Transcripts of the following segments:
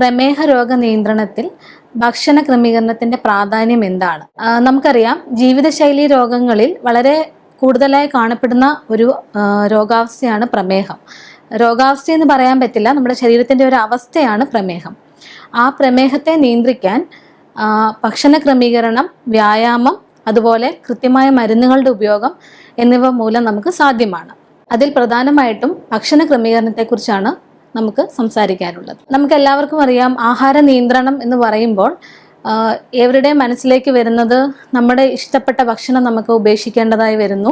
പ്രമേഹ രോഗ നിയന്ത്രണത്തിൽ ഭക്ഷണ ക്രമീകരണത്തിന്റെ പ്രാധാന്യം എന്താണ്? നമുക്കറിയാം, ജീവിതശൈലി രോഗങ്ങളിൽ വളരെ കൂടുതലായി കാണപ്പെടുന്ന ഒരു രോഗാവസ്ഥയാണ് പ്രമേഹം. രോഗാവസ്ഥ എന്ന് പറയാൻ പറ്റില്ല, നമ്മുടെ ശരീരത്തിന്റെ ഒരു അവസ്ഥയാണ് പ്രമേഹം. ആ പ്രമേഹത്തെ നിയന്ത്രിക്കാൻ ഭക്ഷണ ക്രമീകരണം, വ്യായാമം, അതുപോലെ കൃത്യമായ മരുന്നുകളുടെ ഉപയോഗം എന്നിവ മൂലം നമുക്ക് സാധ്യമാണ്. അതിൽ പ്രധാനമായിട്ടും ഭക്ഷണ ക്രമീകരണത്തെക്കുറിച്ചാണ് നമുക്ക് സംസാരിക്കാനുള്ളത്. നമുക്ക് എല്ലാവർക്കും അറിയാം, ആഹാര നിയന്ത്രണം എന്ന് പറയുമ്പോൾ എവരുടെ മനസ്സിലേക്ക് വരുന്നത് നമ്മുടെ ഇഷ്ടപ്പെട്ട ഭക്ഷണം നമുക്ക് ഉപേക്ഷിക്കേണ്ടതായി വരുന്നു,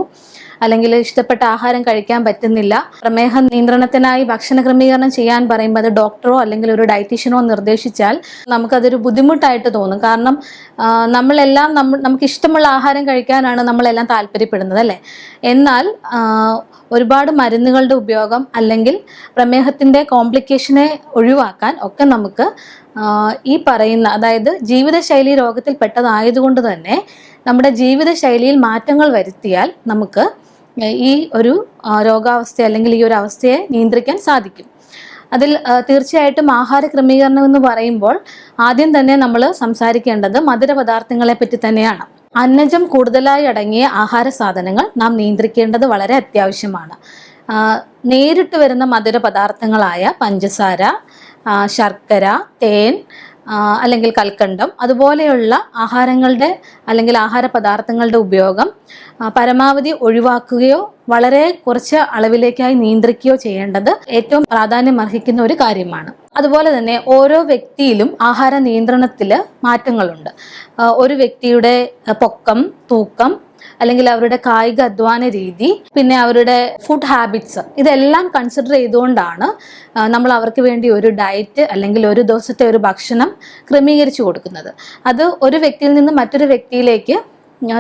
അല്ലെങ്കിൽ ഇഷ്ടപ്പെട്ട ആഹാരം കഴിക്കാൻ പറ്റുന്നില്ല. പ്രമേഹ നിയന്ത്രണത്തിനായി ഭക്ഷണ ക്രമീകരണം ചെയ്യാൻ പറയുമ്പോൾ അത് ഡോക്ടറോ അല്ലെങ്കിൽ ഒരു ഡയറ്റീഷ്യനോ നിർദ്ദേശിച്ചാൽ നമുക്കതൊരു ബുദ്ധിമുട്ടായിട്ട് തോന്നും. കാരണം നമ്മളെല്ലാം നമുക്ക് ഇഷ്ടമുള്ള ആഹാരം കഴിക്കാനാണ് നമ്മളെല്ലാം താല്പര്യപ്പെടുന്നത്, അല്ലേ? എന്നാൽ ഒരുപാട് മരുന്നുകളുടെ ഉപയോഗം അല്ലെങ്കിൽ പ്രമേഹത്തിൻ്റെ കോംപ്ലിക്കേഷനെ ഒഴിവാക്കാൻ ഒക്കെ നമുക്ക് ഈ പറയുന്ന, അതായത് ജീവിതശൈലി രോഗത്തിൽ പെട്ടതായതുകൊണ്ട് തന്നെ നമ്മുടെ ജീവിതശൈലിയിൽ മാറ്റങ്ങൾ വരുത്തിയാൽ നമുക്ക് ഈ ഒരു രോഗാവസ്ഥ അല്ലെങ്കിൽ ഈ ഒരു അവസ്ഥയെ നിയന്ത്രിക്കാൻ സാധിക്കും. അതിൽ തീർച്ചയായിട്ടും ആഹാര ക്രമീകരണം എന്ന് പറയുമ്പോൾ ആദ്യം തന്നെ നമ്മൾ സംസാരിക്കേണ്ടത് മധുരപദാർത്ഥങ്ങളെ പറ്റി തന്നെയാണ്. അന്നജം കൂടുതലായി അടങ്ങിയ ആഹാര സാധനങ്ങൾ നാം നിയന്ത്രിക്കേണ്ടത് വളരെ അത്യാവശ്യമാണ്. നേരിട്ട് വരുന്ന മധുരപദാർത്ഥങ്ങളായ പഞ്ചസാര, ശർക്കര, തേൻ അല്ലെങ്കിൽ കൽക്കണ്ടം അതുപോലെയുള്ള ആഹാരങ്ങളുടെ അല്ലെങ്കിൽ ആഹാര പദാർത്ഥങ്ങളുടെ ഉപയോഗം പരമാവധി ഒഴിവാക്കുകയോ വളരെ കുറച്ച് അളവിലേക്കായി നിയന്ത്രിക്കുകയോ ചെയ്യേണ്ടത് ഏറ്റവും പ്രാധാന്യം അർഹിക്കുന്ന ഒരു കാര്യമാണ്. അതുപോലെ തന്നെ ഓരോ വ്യക്തിയിലും ആഹാര നിയന്ത്രണത്തിൽ മാറ്റങ്ങളുണ്ട്. ഒരു വ്യക്തിയുടെ പൊക്കം, തൂക്കം, അല്ലെങ്കിൽ അവരുടെ കായിക അധ്വാന രീതി, പിന്നെ അവരുടെ ഫുഡ് ഹാബിറ്റ്സ്, ഇതെല്ലാം കൺസിഡർ ചെയ്തുകൊണ്ടാണ് നമ്മൾ അവർക്ക് വേണ്ടി ഒരു ഡയറ്റ് അല്ലെങ്കിൽ ഒരു ദിവസത്തെ ഒരു ഭക്ഷണം ക്രമീകരിച്ചു കൊടുക്കുന്നത്. അത് ഒരു വ്യക്തിയിൽ നിന്ന് മറ്റൊരു വ്യക്തിയിലേക്ക്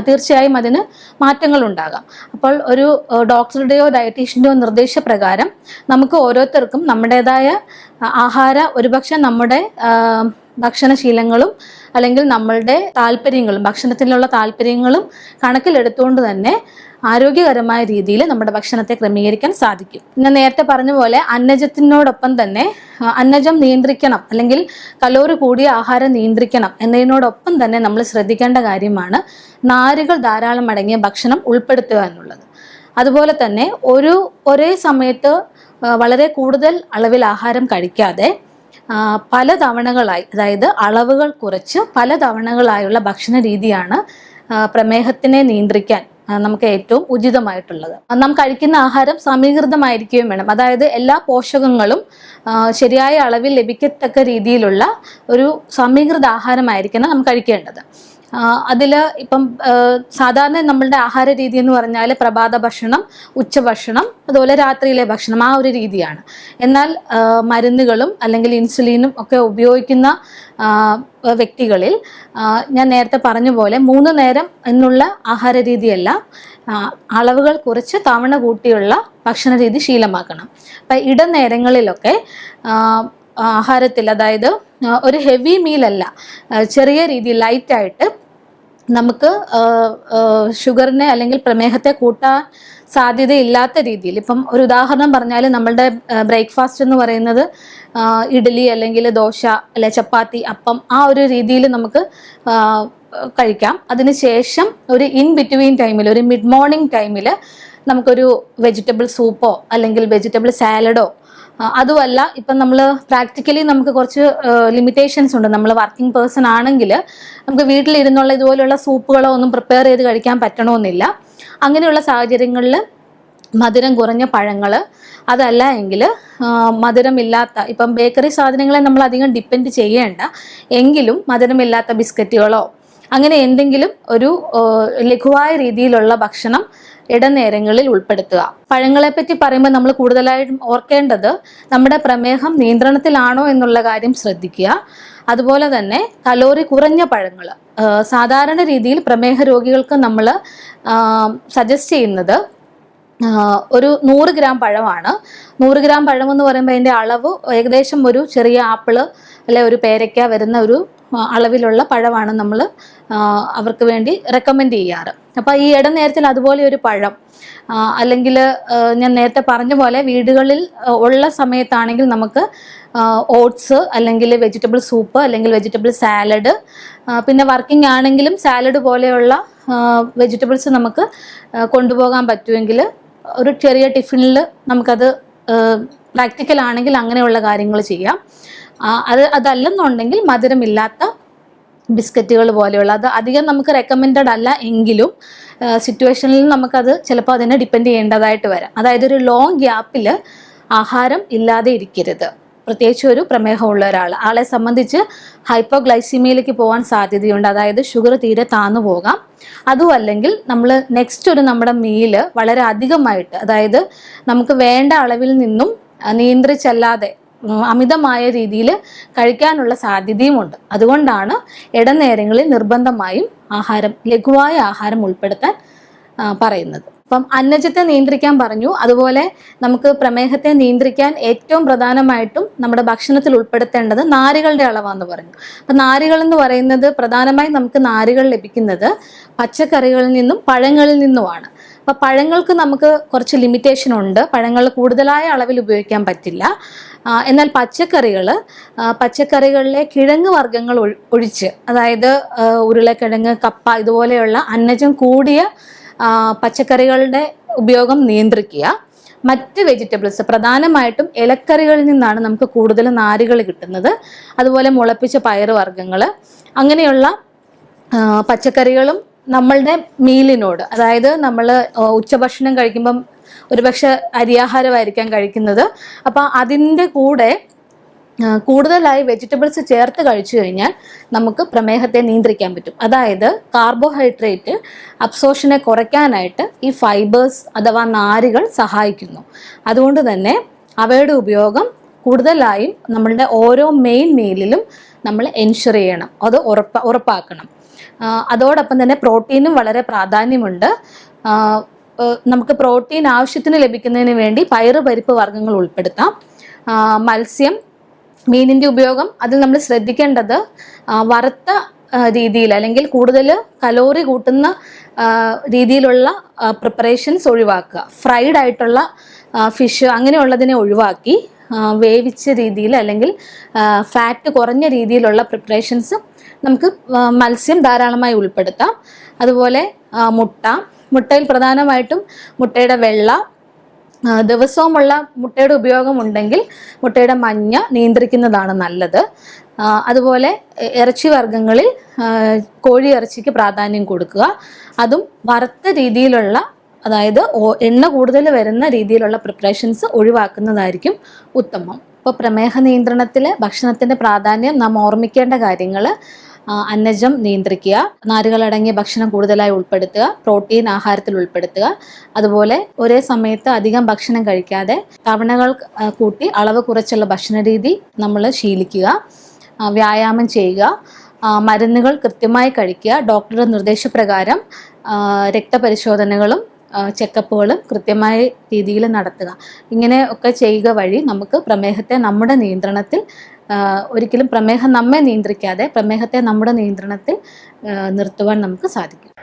തീർച്ചയായും അതിന് മാറ്റങ്ങൾ ഉണ്ടാകാം. അപ്പോൾ ഒരു ഡോക്ടറുടെയോ ഡയറ്റീഷ്യൻ്റെയോ നിർദ്ദേശപ്രകാരം നമുക്ക് ഓരോരുത്തർക്കും നമ്മുടേതായ ഒരുപക്ഷെ നമ്മുടെ ഭക്ഷണശീലങ്ങളും അല്ലെങ്കിൽ നമ്മളുടെ താല്പര്യങ്ങളും ഭക്ഷണത്തിലുള്ള താല്പര്യങ്ങളും കണക്കിലെടുത്തുകൊണ്ട് തന്നെ ആരോഗ്യകരമായ രീതിയിൽ നമ്മുടെ ഭക്ഷണത്തെ ക്രമീകരിക്കാൻ സാധിക്കും. ഞാൻ നേരത്തെ പറഞ്ഞ പോലെ അന്നജത്തിനോടൊപ്പം തന്നെ അന്നജം നിയന്ത്രിക്കണം അല്ലെങ്കിൽ കലോറി കൂടിയ ആഹാരം നിയന്ത്രിക്കണം എന്നതിനോടൊപ്പം തന്നെ നമ്മൾ ശ്രദ്ധിക്കേണ്ട കാര്യമാണ് നാരുകൾ ധാരാളം അടങ്ങിയ ഭക്ഷണം ഉൾപ്പെടുത്തുക എന്നുള്ളത്. അതുപോലെ തന്നെ ഒരേ സമയത്ത് വളരെ കൂടുതൽ അളവിൽ ആഹാരം കഴിക്കാതെ പല തവണകളായി, അതായത് അളവുകൾ കുറച്ച് പല തവണകളായുള്ള ഭക്ഷണ രീതിയാണ് പ്രമേഹത്തിനെ നിയന്ത്രിക്കാൻ നമുക്ക് ഏറ്റവും ഉചിതമായിട്ടുള്ളത്. നാം കഴിക്കുന്ന ആഹാരം സമീകൃതമായിരിക്കുകയും വേണം. അതായത് എല്ലാ പോഷകങ്ങളും ശരിയായ അളവിൽ ലഭിക്കത്തക്ക രീതിയിലുള്ള ഒരു സമീകൃത ആഹാരമായിരിക്കണം നാം കഴിക്കേണ്ടത്. അതിൽ ഇപ്പം സാധാരണ നമ്മളുടെ ആഹാര രീതി എന്ന് പറഞ്ഞാൽ പ്രഭാത ഭക്ഷണം, ഉച്ചഭക്ഷണം, അതുപോലെ രാത്രിയിലെ ഭക്ഷണം, ആ ഒരു രീതിയാണ്. എന്നാൽ മരുന്നുകളും അല്ലെങ്കിൽ ഇൻസുലിനും ഒക്കെ ഉപയോഗിക്കുന്ന വ്യക്തികളിൽ ഞാൻ നേരത്തെ പറഞ്ഞ പോലെ 3 നേരം എന്നുള്ള ആഹാര രീതിയല്ല, അളവുകൾ കുറച്ച് തവണ കൂട്ടിയുള്ള ഭക്ഷണ രീതി ശീലമാക്കണം. അപ്പം ഇടനേരങ്ങളിലൊക്കെ ആഹാരത്തിൽ, അതായത് ഒരു ഹെവി മീലല്ല, ചെറിയ രീതിയിൽ ലൈറ്റായിട്ട് നമുക്ക് ഷുഗറിനെ അല്ലെങ്കിൽ പ്രമേഹത്തെ കൂട്ടാൻ സാധ്യതയില്ലാത്ത രീതിയിൽ, ഇപ്പം ഒരു ഉദാഹരണം പറഞ്ഞാൽ നമ്മളുടെ ബ്രേക്ക്ഫാസ്റ്റ് എന്ന് പറയുന്നത് ഇഡ്ഡലി അല്ലെങ്കിൽ ദോശ അല്ലെ ചപ്പാത്തി, അപ്പം, ആ ഒരു രീതിയിൽ നമുക്ക് കഴിക്കാം. അതിനുശേഷം ഒരു ഇൻ ബിറ്റ്വീൻ ടൈമിൽ, ഒരു മിഡ് മോർണിംഗ് ടൈമിൽ നമുക്കൊരു വെജിറ്റബിൾ സൂപ്പോ അല്ലെങ്കിൽ വെജിറ്റബിൾ സാലഡോ, അതുമല്ല ഇപ്പം നമ്മൾ പ്രാക്ടിക്കലി നമുക്ക് കുറച്ച് ലിമിറ്റേഷൻസ് ഉണ്ട്. നമ്മൾ വർക്കിംഗ് പേഴ്സൺ ആണെങ്കിൽ നമുക്ക് വീട്ടിലിരുന്നുള്ള ഇതുപോലുള്ള സൂപ്പുകളോ ഒന്നും പ്രിപ്പയർ ചെയ്ത് കഴിക്കാൻ പറ്റണമെന്നില്ല. അങ്ങനെയുള്ള സാഹചര്യങ്ങളിൽ മധുരം കുറഞ്ഞ പഴങ്ങൾ, അതല്ല എങ്കിൽ മധുരമില്ലാത്ത, ഇപ്പം ബേക്കറി സാധനങ്ങളെ നമ്മൾ അധികം ഡിപ്പെൻഡ് ചെയ്യേണ്ട, എങ്കിലും മധുരമില്ലാത്ത ബിസ്ക്കറ്റുകളോ അങ്ങനെ എന്തെങ്കിലും ഒരു ലഘുവായ രീതിയിലുള്ള ഭക്ഷണം ഇടനേരങ്ങളിൽ ഉൾപ്പെടുത്തുക. പഴങ്ങളെപ്പറ്റി പറയുമ്പോൾ നമ്മൾ കൂടുതലായിട്ടും ഓർക്കേണ്ടത് നമ്മുടെ പ്രമേഹം നിയന്ത്രണത്തിലാണോ എന്നുള്ള കാര്യം ശ്രദ്ധിക്കുക. അതുപോലെ തന്നെ കലോറി കുറഞ്ഞ പഴങ്ങൾ, സാധാരണ രീതിയിൽ പ്രമേഹ രോഗികൾക്ക് നമ്മൾ സജസ്റ്റ് ചെയ്യുന്നത് ഒരു 100 ഗ്രാം പഴമാണ്. 100 ഗ്രാം പഴമെന്ന് പറയുമ്പോൾ അതിൻ്റെ അളവ് ഏകദേശം ഒരു ചെറിയ ആപ്പിള് അല്ലെ ഒരു പേരയ്ക്ക വരുന്ന ഒരു അളവിലുള്ള പഴമാണ് നമ്മൾ അവർക്ക് വേണ്ടി റെക്കമെൻഡ് ചെയ്യാറ്. അപ്പോൾ ഈ ഇടനേരത്തിൽ അതുപോലെ ഒരു പഴം, അല്ലെങ്കിൽ ഞാൻ നേരത്തെ പറഞ്ഞ പോലെ വീടുകളിൽ ഉള്ള സമയത്താണെങ്കിൽ നമുക്ക് ഓട്സ് അല്ലെങ്കിൽ വെജിറ്റബിൾ സൂപ്പ് അല്ലെങ്കിൽ വെജിറ്റബിൾ സാലഡ്, പിന്നെ വർക്കിംഗ് ആണെങ്കിലും സാലഡ് പോലെയുള്ള വെജിറ്റബിൾസ് നമുക്ക് കൊണ്ടുപോകാൻ പറ്റുമെങ്കിൽ ഒരു ചെറിയ ടിഫിനിൽ നമുക്കത് പ്രാക്ടിക്കൽ ആണെങ്കിൽ അങ്ങനെയുള്ള കാര്യങ്ങൾ ചെയ്യാം. അതല്ലെന്നുണ്ടെങ്കിൽ മധുരമില്ലാത്ത ബിസ്ക്കറ്റുകൾ പോലെയുള്ള, അത് അധികം നമുക്ക് റെക്കമെൻഡഡ് അല്ല എങ്കിലും സിറ്റുവേഷനിൽ നമുക്കത് ചിലപ്പോൾ അതിനെ ഡിപ്പെൻഡ് ചെയ്യേണ്ടതായിട്ട് വരാം. അതായത് ഒരു ലോങ് ഗ്യാപ്പിൽ ആഹാരം ഇല്ലാതെ ഇരിക്കരുത്. പ്രത്യേകിച്ച് ഒരു പ്രമേഹമുള്ള ആളെ സംബന്ധിച്ച് ഹൈപ്പോഗ്ലൈസീമിയയിലേക്ക് പോകാൻ സാധ്യതയുണ്ട്. അതായത് ഷുഗർ തീരെ താന്നു പോകാം. അതും അല്ലെങ്കിൽ നമ്മൾ നെക്സ്റ്റ് ഒരു നമ്മുടെ മീല് വളരെ അധികമായിട്ട്, അതായത് നമുക്ക് വേണ്ട അളവിൽ നിന്നും നിയന്ത്രിച്ചല്ലാതെ അമിതമായ രീതിയിൽ കഴിക്കാനുള്ള സാധ്യതയുമുണ്ട്. അതുകൊണ്ടാണ് ഇടനേരങ്ങളിൽ നിർബന്ധമായും ലഘുവായ ആഹാരം ഉൾപ്പെടുത്താൻ പറയുന്നത്. അപ്പം അന്നജത്തെ നിയന്ത്രിക്കാൻ പറഞ്ഞു. അതുപോലെ നമുക്ക് പ്രമേഹത്തെ നിയന്ത്രിക്കാൻ ഏറ്റവും പ്രധാനമായിട്ടും നമ്മുടെ ഭക്ഷണത്തിൽ ഉൾപ്പെടുത്തേണ്ടത് നാരുകളുടെ അളവാന്ന് പറഞ്ഞു. അപ്പം നാരുകൾ എന്ന് പറയുന്നത് പ്രധാനമായും നമുക്ക് നാരുകൾ ലഭിക്കുന്നത് പച്ചക്കറികളിൽ നിന്നും പഴങ്ങളിൽ നിന്നുമാണ്. അപ്പം പഴങ്ങൾക്ക് നമുക്ക് കുറച്ച് ലിമിറ്റേഷൻ ഉണ്ട്. പഴങ്ങൾ കൂടുതലായ അളവിൽ ഉപയോഗിക്കാൻ പറ്റില്ല. എന്നാൽ പച്ചക്കറികളിലെ കിഴങ്ങ് വർഗ്ഗങ്ങൾ ഒഴിച്ച്, അതായത് ഉരുളക്കിഴങ്ങ്, കപ്പ ഇതുപോലെയുള്ള അന്നജം കൂടിയ പച്ചക്കറികളുടെ ഉപയോഗം നിയന്ത്രിക്കുക. മറ്റ് വെജിറ്റബിൾസ്, പ്രധാനമായിട്ടും ഇലക്കറികളിൽ നിന്നാണ് നമുക്ക് കൂടുതൽ നാരുകൾ കിട്ടുന്നത്. അതുപോലെ മുളപ്പിച്ച പയറ് വർഗ്ഗങ്ങൾ, അങ്ങനെയുള്ള പച്ചക്കറികളും നമ്മളുടെ മീലിനോട്, അതായത് നമ്മൾ ഉച്ചഭക്ഷണം കഴിക്കുമ്പം ഒരുപക്ഷെ അരിയാഹാരമായിരിക്കാം കഴിക്കുന്നത്. അപ്പം അതിൻ്റെ കൂടെ കൂടുതലായി വെജിറ്റബിൾസ് ചേർത്ത് കഴിച്ചു കഴിഞ്ഞാൽ നമുക്ക് പ്രമേഹത്തെ നിയന്ത്രിക്കാൻ പറ്റും. അതായത് കാർബോഹൈഡ്രേറ്റ് അബ്സോർഷനെ കുറയ്ക്കാനായിട്ട് ഈ ഫൈബേഴ്സ് അഥവാ നാരുകൾ സഹായിക്കുന്നു. അതുകൊണ്ട് തന്നെ അവയുടെ ഉപയോഗം കൂടുതലായും നമ്മളുടെ ഓരോ മെയിൻ മീലിലും നമ്മൾ എൻഷുർ ചെയ്യണം, അത് ഉറപ്പാക്കണം. അതോടൊപ്പം തന്നെ പ്രോട്ടീനും വളരെ പ്രാധാന്യമുണ്ട്. നമുക്ക് പ്രോട്ടീൻ ആവശ്യത്തിന് ലഭിക്കുന്നതിന് വേണ്ടി പയറ് പരിപ്പ് വർഗ്ഗങ്ങൾ ഉൾപ്പെടുത്താം. മത്സ്യം, മീനിൻ്റെ ഉപയോഗം അതിൽ നമ്മൾ ശ്രദ്ധിക്കേണ്ടത് വറുത്ത രീതിയിൽ അല്ലെങ്കിൽ കൂടുതൽ കലോറി കൂട്ടുന്ന രീതിയിലുള്ള പ്രിപ്പറേഷൻസ് ഒഴിവാക്കുക. ഫ്രൈഡ് ആയിട്ടുള്ള ഫിഷ് അങ്ങനെയുള്ളതിനെ ഒഴിവാക്കി വേവിച്ച രീതിയിൽ അല്ലെങ്കിൽ ഫാറ്റ് കുറഞ്ഞ രീതിയിലുള്ള പ്രിപ്പറേഷൻസ് നമുക്ക് മത്സ്യം ധാരാളമായി ഉൾപ്പെടുത്താം. അതുപോലെ മുട്ടയിൽ പ്രധാനമായിട്ടും മുട്ടയുടെ വെള്ള, ദിവസവുമുള്ള മുട്ടയുടെ ഉപയോഗം ഉണ്ടെങ്കിൽ മുട്ടയുടെ മഞ്ഞ നിയന്ത്രിക്കുന്നതാണ് നല്ലത്. അതുപോലെ ഇറച്ചി വർഗ്ഗങ്ങളിൽ കോഴി ഇറച്ചിക്ക് പ്രാധാന്യം കൊടുക്കുക. അതും വറുത്ത രീതിയിലുള്ള, അതായത് എണ്ണ കൂടുതൽ വരുന്ന രീതിയിലുള്ള പ്രിപ്പറേഷൻസ് ഒഴിവാക്കുന്നതായിരിക്കും ഉത്തമം. ഇപ്പോൾ പ്രമേഹ നിയന്ത്രണത്തിൽ ഭക്ഷണത്തിൻ്റെ പ്രാധാന്യം നാം ഓർമ്മിക്കേണ്ട കാര്യങ്ങൾ: അന്നജം നിയന്ത്രിക്കുക, നാരുകളടങ്ങിയ ഭക്ഷണം കൂടുതലായി ഉൾപ്പെടുത്തുക, പ്രോട്ടീൻ ആഹാരത്തിൽ ഉൾപ്പെടുത്തുക, അതുപോലെ ഒരേ സമയത്ത് അധികം ഭക്ഷണം കഴിക്കാതെ തവണകൾ കൂട്ടി അളവ് കുറച്ചുള്ള ഭക്ഷണ രീതി നമ്മൾ ശീലിക്കുക, വ്യായാമം ചെയ്യുക, മരുന്നുകൾ കൃത്യമായി കഴിക്കുക, ഡോക്ടറുടെ നിർദ്ദേശപ്രകാരം രക്തപരിശോധനകളും ചെക്കപ്പുകളും കൃത്യമായ രീതിയിൽ നടത്തുക. ഇങ്ങനെ ഒക്കെ ചെയ്യുക വഴി നമുക്ക് പ്രമേഹത്തെ നമ്മുടെ നിയന്ത്രണത്തിൽ, ഒരിക്കലും പ്രമേഹം നമ്മെ നിയന്ത്രിക്കാതെ പ്രമേഹത്തെ നമ്മുടെ നിയന്ത്രണത്തിൽ നിർത്തുവാൻ നമുക്ക് സാധിക്കും.